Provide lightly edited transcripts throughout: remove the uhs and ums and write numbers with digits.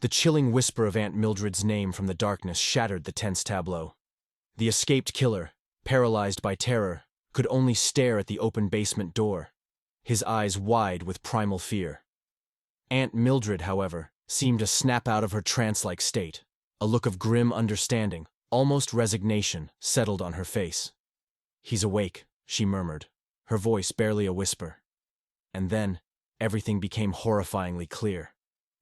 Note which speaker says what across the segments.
Speaker 1: The chilling whisper of Aunt Mildred's name from the darkness shattered the tense tableau. The escaped killer, paralyzed by terror, could only stare at the open basement door, his eyes wide with primal fear. Aunt Mildred, however, seemed to snap out of her trance-like state. A look of grim understanding, almost resignation, settled on her face. "He's awake," she murmured, her voice barely a whisper. And then, everything became horrifyingly clear.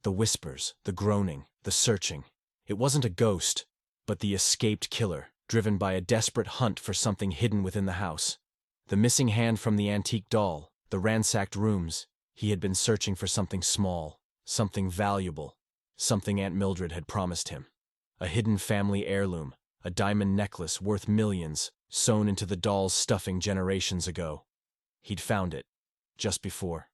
Speaker 1: The whispers, the groaning, the searching. It wasn't a ghost, but the escaped killer, driven by a desperate hunt for something hidden within the house. The missing hand from the antique doll, the ransacked rooms. He had been searching for something small, something valuable, something Aunt Mildred had promised him. A hidden family heirloom, a diamond necklace worth millions, sewn into the doll's stuffing generations ago. He'd found it, just before.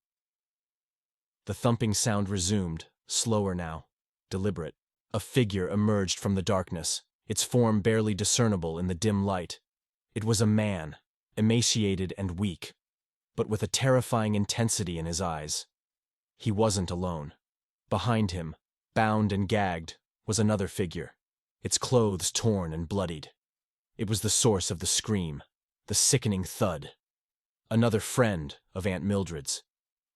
Speaker 1: The thumping sound resumed, slower now, deliberate. A figure emerged from the darkness, its form barely discernible in the dim light. It was a man, emaciated and weak, but with a terrifying intensity in his eyes. He wasn't alone. Behind him, bound and gagged, was another figure, its clothes torn and bloodied. It was the source of the scream, the sickening thud. Another friend of Aunt Mildred's,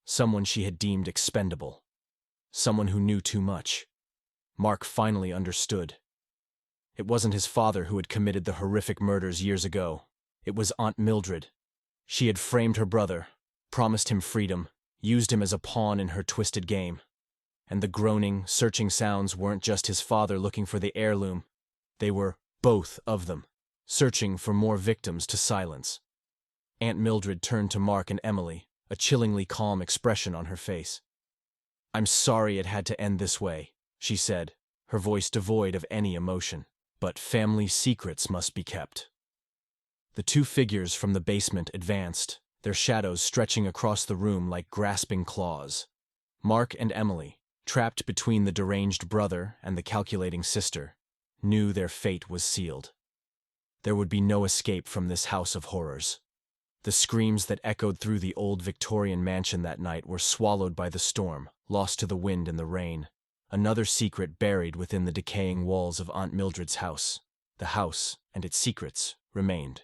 Speaker 1: someone she had deemed expendable, someone who knew too much. Mark finally understood. It wasn't his father who had committed the horrific murders years ago. It was Aunt Mildred. She had framed her brother, promised him freedom, used him as a pawn in her twisted game. And the groaning, searching sounds weren't just his father looking for the heirloom. They were both of them, searching for more victims to silence. Aunt Mildred turned to Mark and Emily, a chillingly calm expression on her face. "I'm sorry it had to end this way," she said, her voice devoid of any emotion. "But family secrets must be kept." The two figures from the basement advanced, their shadows stretching across the room like grasping claws. Mark and Emily, trapped between the deranged brother and the calculating sister, knew their fate was sealed. There would be no escape from this house of horrors. The screams that echoed through the old Victorian mansion that night were swallowed by the storm, lost to the wind and the rain. Another secret buried within the decaying walls of Aunt Mildred's house. The house and its secrets remained.